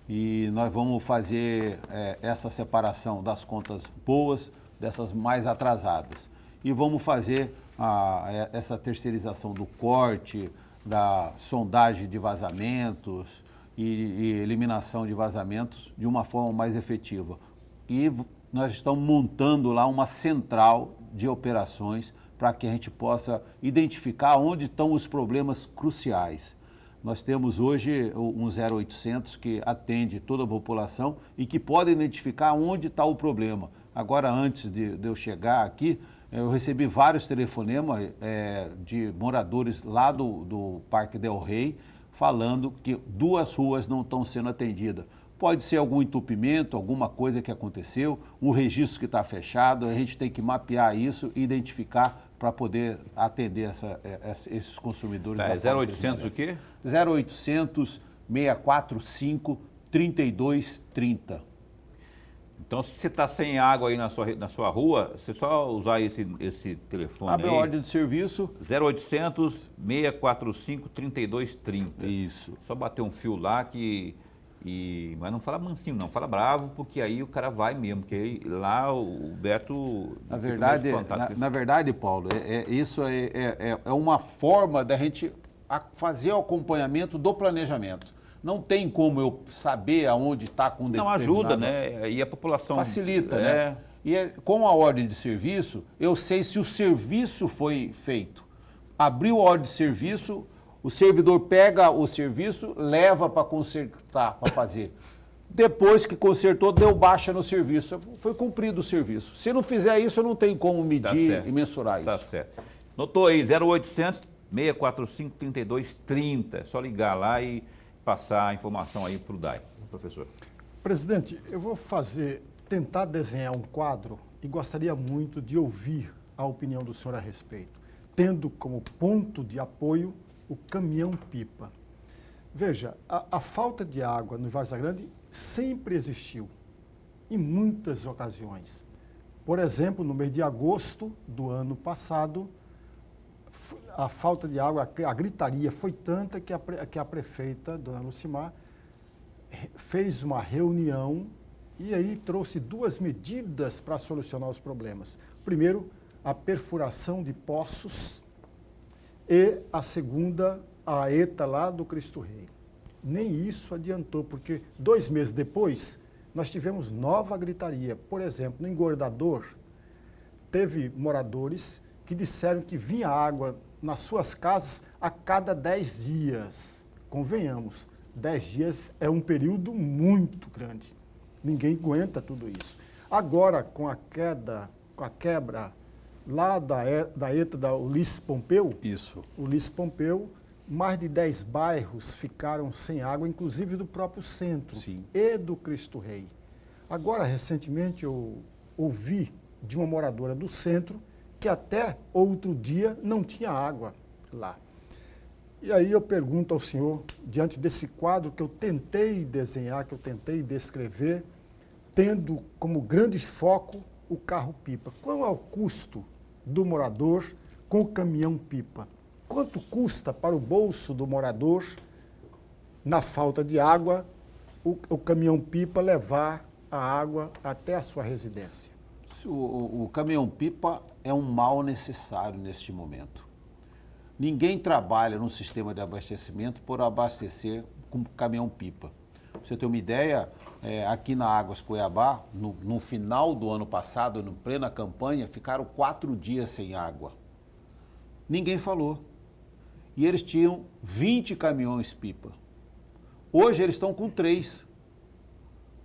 e nós vamos fazer essa separação das contas boas dessas mais atrasadas. E vamos fazer essa terceirização do corte, da sondagem de vazamentos e eliminação de vazamentos de uma forma mais efetiva. E nós estamos montando lá uma central de operações para que a gente possa identificar onde estão os problemas cruciais. Nós temos hoje um 0800 que atende toda a população e que pode identificar onde está o problema. Agora, antes de eu chegar aqui, eu recebi vários telefonemas de moradores lá do Parque Del Rey falando que 2 ruas não estão sendo atendidas. Pode ser algum entupimento, alguma coisa que aconteceu, um registro que está fechado, a gente tem que mapear isso e identificar para poder atender esses consumidores. Tá, é 0800 o quê? 0800 645 3230. Então, se você está sem água aí na sua rua, você só usar esse telefone Abre aí. a ordem de serviço. 0800 645 3230. Isso. Só bater um fio lá mas não fala mansinho, não. Fala bravo, porque aí o cara vai mesmo. Porque aí, lá o Beto... Na verdade, Paulo, isso é uma forma da gente fazer o acompanhamento do planejamento. Não tem como eu saber aonde está com determinado... Não, ajuda, né? E a população... Facilita, né? E com a ordem de serviço, eu sei se o serviço foi feito. Abriu a ordem de serviço, o servidor pega o serviço, leva para consertar, para fazer. Depois que consertou, deu baixa no serviço. Foi cumprido o serviço. Se não fizer isso, eu não tenho como medir e mensurar isso. Tá certo. Notou aí, 0800 645 3230. É só ligar lá e passar a informação aí para o DAI. Professor. Presidente, eu vou tentar desenhar um quadro e gostaria muito de ouvir a opinião do senhor a respeito, tendo como ponto de apoio o caminhão-pipa. Veja, a falta de água no Várzea Grande sempre existiu, em muitas ocasiões. Por exemplo, no mês de agosto do ano passado, a falta de água, a gritaria foi tanta que a prefeita, dona Lucimar, fez uma reunião e aí trouxe 2 medidas para solucionar os problemas. Primeiro, a perfuração de poços e a segunda, a ETA lá do Cristo Rei. Nem isso adiantou, porque 2 meses depois, nós tivemos nova gritaria. Por exemplo, no Engordador, teve moradores que disseram que vinha água nas suas casas a cada 10 dias. Convenhamos, 10 dias é um período muito grande. Ninguém aguenta tudo isso. Agora, com a quebra lá da ETA da Ulisses Pompeu, Ulisses Pompeu, mais de 10 bairros ficaram sem água, inclusive do próprio centro e do Cristo Rei. Agora, recentemente, eu ouvi de uma moradora do centro que até outro dia não tinha água lá. E aí eu pergunto ao senhor, diante desse quadro que eu tentei desenhar, que eu tentei descrever, tendo como grande foco o carro-pipa, qual é o custo do morador com o caminhão-pipa? Quanto custa para o bolso do morador, na falta de água, o caminhão-pipa levar a água até a sua residência? O caminhão-pipa é um mal necessário neste momento. Ninguém trabalha no sistema de abastecimento por abastecer com caminhão-pipa. Pra você ter uma ideia, aqui na Águas Cuiabá, no final do ano passado, no plena campanha, ficaram 4 dias sem água. Ninguém falou. E eles tinham 20 caminhões-pipa. Hoje eles estão com 3.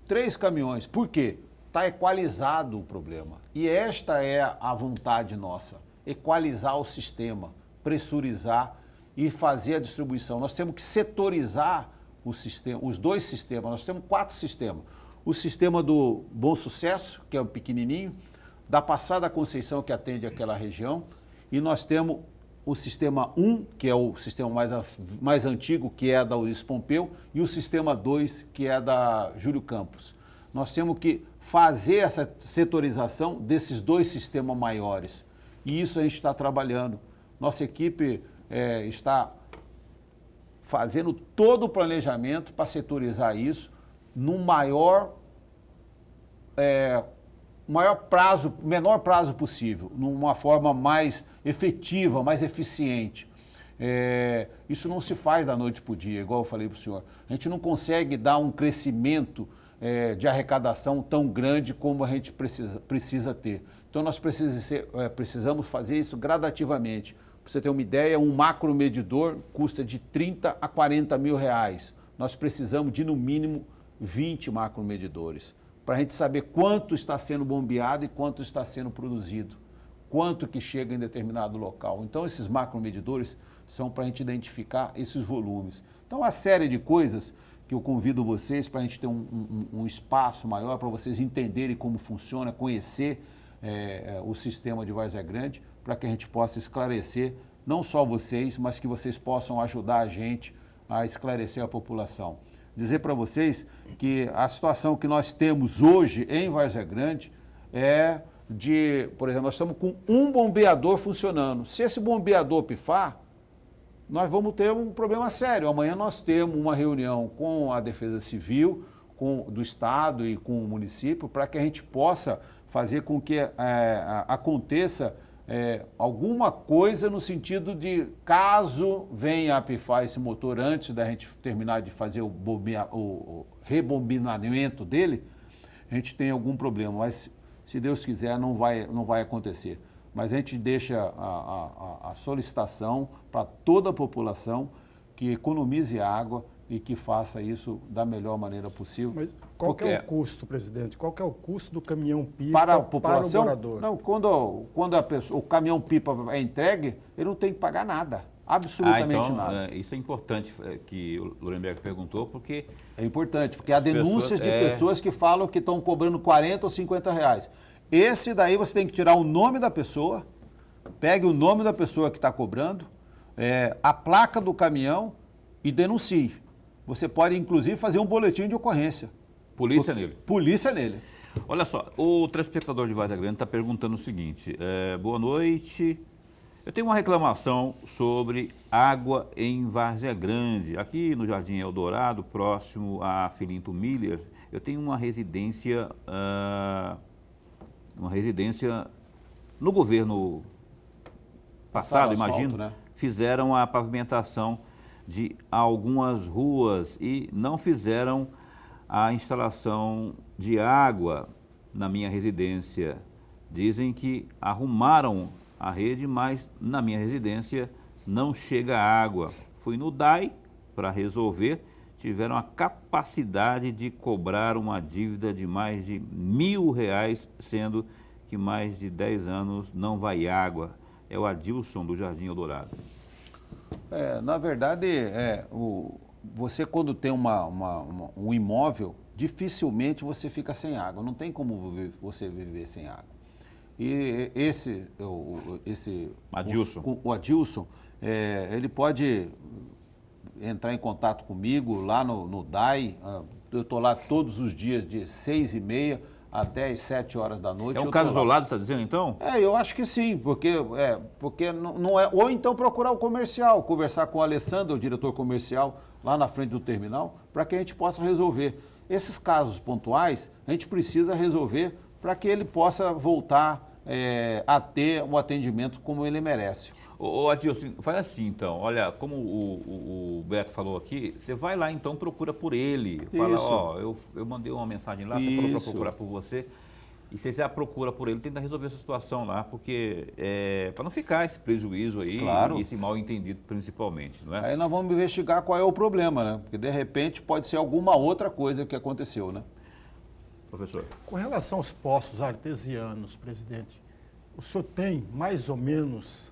3 caminhões. Por quê? Está equalizado o problema. E esta é a vontade nossa, equalizar o sistema, pressurizar e fazer a distribuição. Nós temos que setorizar o sistema, os 2 sistemas. Nós temos 4 sistemas. O sistema do Bom Sucesso, que é o pequenininho, da Passada Conceição, que atende aquela região, e nós temos o sistema 1, que é o sistema mais antigo, que é da Ulisses Pompeu, e o sistema 2, que é da Júlio Campos. Nós temos que fazer essa setorização desses 2 sistemas maiores. E isso a gente está trabalhando. Nossa equipe está fazendo todo o planejamento para setorizar isso no menor prazo possível, numa forma mais efetiva, mais eficiente. Isso não se faz da noite para o dia, igual eu falei para o senhor. A gente não consegue dar um crescimento de arrecadação tão grande como a gente precisa ter. Então nós precisamos fazer isso gradativamente. Para você ter uma ideia, um macromedidor custa de 30 a 40 mil reais. Nós precisamos de no mínimo 20 macromedidores para a gente saber quanto está sendo bombeado e quanto está sendo produzido, quanto que chega em determinado local. Então esses macromedidores são para a gente identificar esses volumes. Então uma série de coisas que eu convido vocês para a gente ter um espaço maior para vocês entenderem como funciona, conhecer o sistema de Várzea Grande, para que a gente possa esclarecer, não só vocês, mas que vocês possam ajudar a gente a esclarecer a população. Dizer para vocês que a situação que nós temos hoje em Várzea Grande é de, por exemplo, nós estamos com um bombeador funcionando. Se esse bombeador pifar, nós vamos ter um problema sério. Amanhã nós temos uma reunião com a Defesa Civil, do Estado e com o município, para que a gente possa fazer com que aconteça alguma coisa no sentido de, caso venha a pifar esse motor antes da gente terminar de fazer o rebobinamento dele, a gente tem algum problema, mas se Deus quiser não vai acontecer. Mas a gente deixa a solicitação para toda a população que economize água e que faça isso da melhor maneira possível. Mas qual que é o custo, presidente? Qual que é o custo do caminhão-pipa para a população? Para o morador? Não, quando o caminhão-pipa é entregue, ele não tem que pagar nada, absolutamente nada. Isso é importante que o Lorenberg perguntou, porque... É importante, porque há denúncias de pessoas que falam que estão cobrando 40 ou 50 reais. Esse daí você tem que tirar o nome da pessoa, pegue o nome da pessoa que está cobrando, a placa do caminhão e denuncie. Você pode, inclusive, fazer um boletim de ocorrência. Polícia nele. Polícia nele. Olha só, o telespectador de Várzea Grande está perguntando o seguinte: boa noite, eu tenho uma reclamação sobre água em Várzea Grande. Aqui no Jardim Eldorado, próximo a Filinto Miller, eu tenho uma residência no governo passado, imagino, né? Fizeram a pavimentação de algumas ruas e não fizeram a instalação de água na minha residência. Dizem que arrumaram a rede, mas na minha residência não chega água. Fui no DAI para resolver, tiveram a capacidade de cobrar uma dívida de mais de R$1.000, sendo que mais de 10 anos não vai água. É o Adilson do Jardim Eldorado. Na verdade, você quando tem um imóvel, dificilmente você fica sem água. Não tem como você viver sem água. E o Adilson, ele pode entrar em contato comigo lá no DAI. Eu estou lá todos os dias de 6h30 até as 7 horas da noite. É um caso isolado, está dizendo então? Eu acho que sim, porque não é. Ou então procurar o comercial, conversar com o Alessandro, o diretor comercial, lá na frente do terminal, para que a gente possa resolver. Esses casos pontuais, a gente precisa resolver para que ele possa voltar a ter um atendimento como ele merece. Ô Adilson, faz assim então, olha, como o Beto falou aqui, você vai lá então, procura por ele, fala, eu mandei uma mensagem lá, você falou para procurar por você, e você já procura por ele, tenta resolver essa situação lá, porque para não ficar esse prejuízo aí, claro, e esse mal entendido principalmente, não é? Aí nós vamos investigar qual é o problema, né? Porque de repente pode ser alguma outra coisa que aconteceu, né? Professor. Com relação aos poços artesianos, presidente, o senhor tem mais ou menos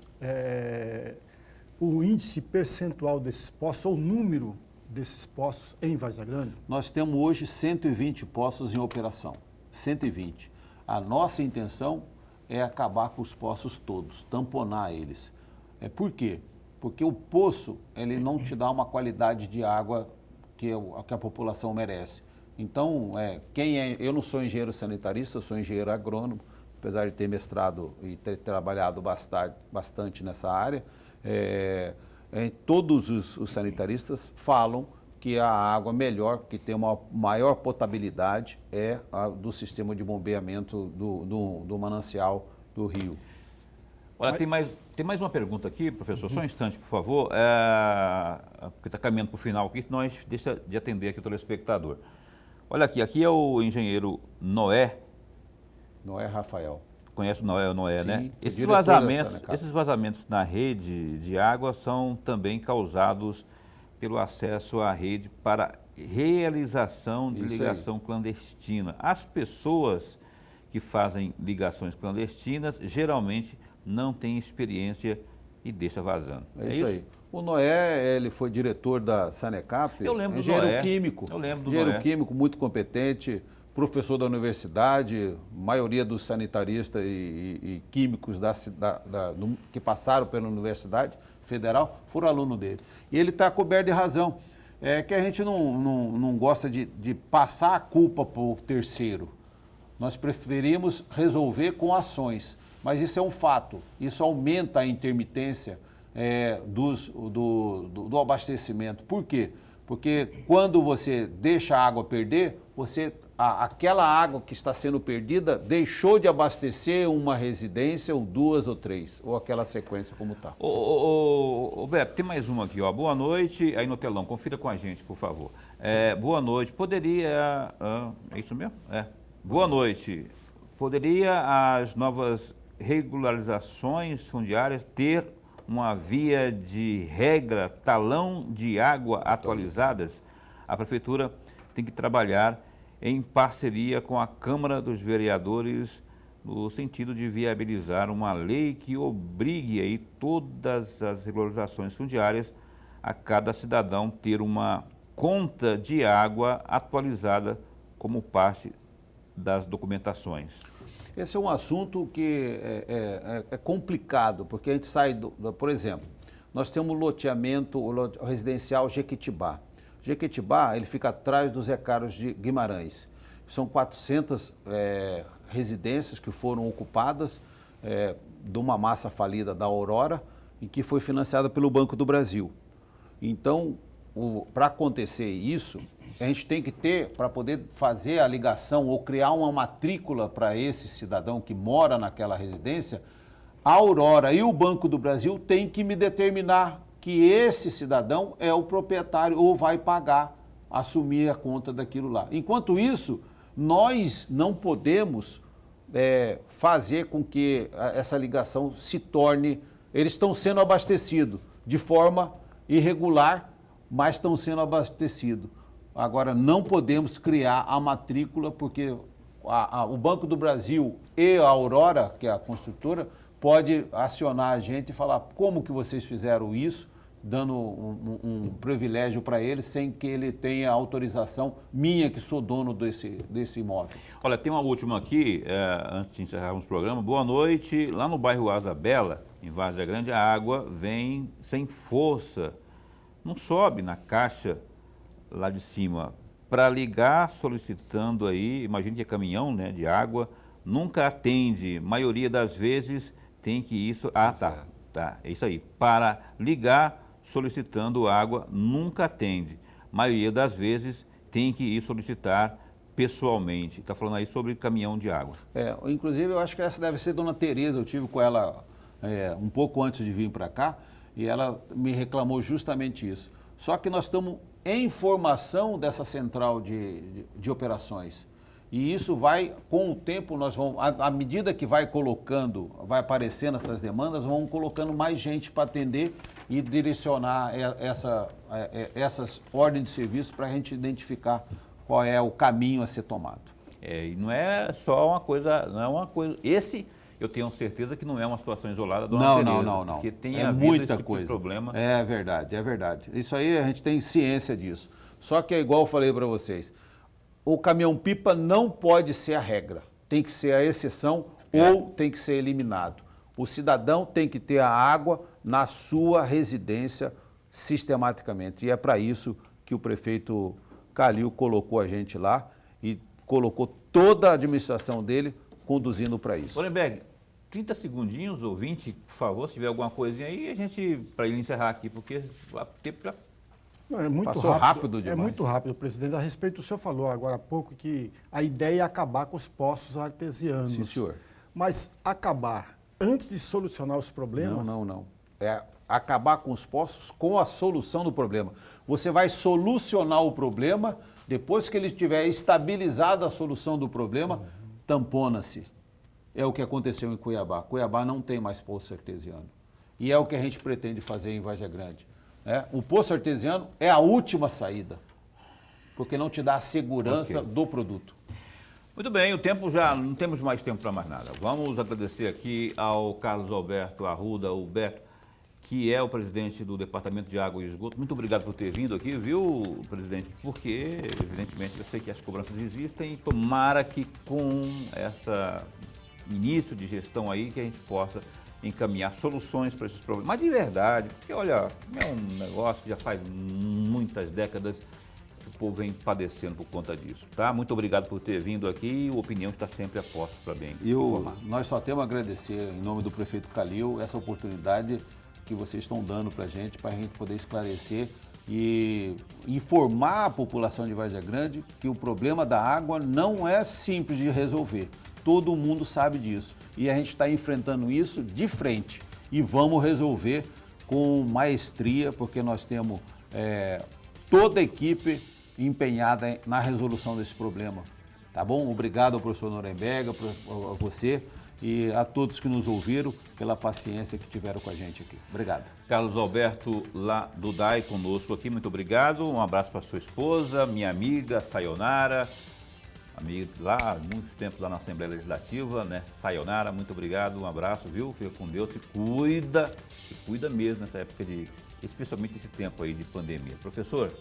o índice percentual desses poços, ou o número desses poços em Várzea Grande? Nós temos hoje 120 poços em operação, 120. A nossa intenção é acabar com os poços todos, tamponar eles. Por quê? Porque o poço, ele não te dá uma qualidade de água que a população merece. Então, eu não sou engenheiro sanitarista, eu sou engenheiro agrônomo, apesar de ter mestrado e ter trabalhado bastante nessa área. Todos os sanitaristas falam que a água melhor, que tem uma maior potabilidade, é a do sistema de bombeamento do manancial do rio. Olha, tem mais uma pergunta aqui, professor, só um instante, por favor, porque está caminhando para o final aqui, nós deixa de atender aqui o telespectador. Olha aqui é o engenheiro Noé. Noé Rafael. Conhece o Noé, Sim, né? diretor Esses vazamentos na rede de água são também causados pelo acesso à rede para realização de Isso ligação clandestina. As pessoas que fazem ligações clandestinas geralmente não têm experiência e deixa vazando. É isso aí. O Noé, ele foi diretor da Sanecap, Eu lembro do engenheiro Noé. químico. Eu lembro do engenheiro Noé. químico muito competente, professor da universidade, maioria dos sanitaristas e químicos que passaram pela Universidade Federal foram aluno dele. E ele está coberto de razão. É que a gente não gosta de passar a culpa para o terceiro. Nós preferimos resolver com ações. Mas isso é um fato. Isso aumenta a intermitência do abastecimento. Por quê? Porque quando você deixa a água perder, aquela água que está sendo perdida deixou de abastecer uma residência, ou duas ou três, ou aquela sequência como está. Ô Beto, tem mais uma aqui, ó. Boa noite, aí no telão, confira com a gente, por favor. Boa noite, poderia... é isso mesmo? Boa noite. Poderia as novas regularizações fundiárias ter uma via de regra, talão de água atualizadas? A Prefeitura tem que trabalhar em parceria com a Câmara dos Vereadores no sentido de viabilizar uma lei que obrigue aí todas as regularizações fundiárias a cada cidadão ter uma conta de água atualizada como parte das documentações. Esse é um assunto que é complicado, porque a gente sai por exemplo, nós temos o loteamento o residencial Jequitibá. Jequitibá, ele fica atrás dos Recários de Guimarães. São 400 residências que foram ocupadas de uma massa falida da Aurora e que foi financiada pelo Banco do Brasil. Então, para acontecer isso, a gente tem que ter, para poder fazer a ligação ou criar uma matrícula para esse cidadão que mora naquela residência, a Aurora e o Banco do Brasil têm que me determinar que esse cidadão é o proprietário ou vai pagar, assumir a conta daquilo lá. Enquanto isso, nós não podemos fazer com que essa ligação se torne... Eles estão sendo abastecidos de forma irregular, mas estão sendo abastecidos. Agora, não podemos criar a matrícula, porque o Banco do Brasil e a Aurora, que é a construtora, pode acionar a gente e falar como que vocês fizeram isso, dando um privilégio para ele, sem que ele tenha autorização minha, que sou dono desse imóvel. Olha, tem uma última aqui, antes de encerrarmos o programa. Boa noite. Lá no bairro Asa Bela, em Várzea Grande, a água vem sem força, não sobe na caixa lá de cima. Para ligar, solicitando aí, imagine que é caminhão, né, de água, nunca atende. Maioria das vezes tem que isso... Tá, é isso aí. Para ligar, solicitando água, nunca atende. Maioria das vezes tem que ir solicitar pessoalmente. Está falando aí sobre caminhão de água. Inclusive, eu acho que essa deve ser Dona Tereza. Eu tive com ela um pouco antes de vir para cá e ela me reclamou justamente isso. Só que nós estamos em formação dessa central de operações. E isso vai, com o tempo, nós vamos, à medida que vai aparecendo essas demandas, vamos colocando mais gente para atender e direcionar essas ordens de serviço para a gente identificar qual é o caminho a ser tomado. E não é só uma coisa, esse eu tenho certeza que não é uma situação isolada do Não. Porque tem havido muita esse tipo de problema. É verdade. Isso aí a gente tem ciência disso. Só que é igual eu falei para vocês, o caminhão-pipa não pode ser a regra, tem que ser a exceção ou tem que ser eliminado. O cidadão tem que ter a água na sua residência sistematicamente. E é para isso que o prefeito Calil colocou a gente lá e colocou toda a administração dele conduzindo para isso. Orenberg, 30 segundinhos ou 20, por favor, se tiver alguma coisinha aí, a gente, para ele encerrar aqui, porque o tempo já... Não, é muito Passou rápido demais. É muito rápido, presidente. A respeito, o senhor falou agora há pouco que a ideia é acabar com os poços artesianos. Sim, senhor. Mas acabar antes de solucionar os problemas? Não. É acabar com os poços com a solução do problema. Você vai solucionar o problema Depois que ele tiver estabilizado a solução do problema, tampona-se. É o que aconteceu em Cuiabá. Cuiabá não tem mais poço artesiano. E é o que a gente pretende fazer em Vargem Grande. O poço artesiano é a última saída, porque não te dá a segurança do produto. Muito bem, o tempo já, não temos mais tempo para mais nada. Vamos agradecer aqui ao Carlos Alberto Arruda, o Beto, que é o presidente do Departamento de Água e Esgoto. Muito obrigado por ter vindo aqui, viu, presidente? Porque, evidentemente, eu sei que as cobranças existem e tomara que com esse início de gestão aí que a gente possa encaminhar soluções para esses problemas. Mas de verdade, porque, olha, é um negócio que já faz muitas décadas o povo vem padecendo por conta disso, tá? Muito obrigado por ter vindo aqui. A opinião está sempre a posto para bem informar. Nós só temos a agradecer, em nome do prefeito Calil, essa oportunidade que vocês estão dando para a gente poder esclarecer e informar a população de Vargem Grande que o problema da água não é simples de resolver. Todo mundo sabe disso. E a gente está enfrentando isso de frente. E vamos resolver com maestria, porque nós temos toda a equipe empenhada na resolução desse problema. Tá bom? Obrigado ao professor Nuremberg, a você e a todos que nos ouviram pela paciência que tiveram com a gente aqui. Obrigado. Carlos Alberto, lá do DAI, conosco aqui, muito obrigado. Um abraço para sua esposa, minha amiga Sayonara, amiga lá há muito tempo lá na Assembleia Legislativa, né? Sayonara, muito obrigado, um abraço, viu? Fica com Deus, se cuida mesmo nessa época especialmente esse tempo aí de pandemia. Professor,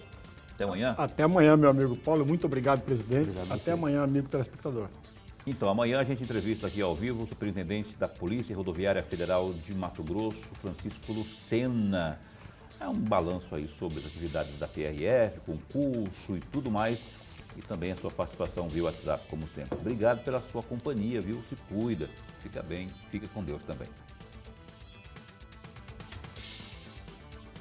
até amanhã. Até amanhã, meu amigo Paulo. Muito obrigado, presidente. Obrigado até amanhã, amigo telespectador. Então, amanhã a gente entrevista aqui ao vivo o superintendente da Polícia Rodoviária Federal de Mato Grosso, Francisco Lucena. É um balanço aí sobre as atividades da PRF, concurso e tudo mais. E também a sua participação via WhatsApp, como sempre. Obrigado pela sua companhia, viu? Se cuida, fica bem, fica com Deus também.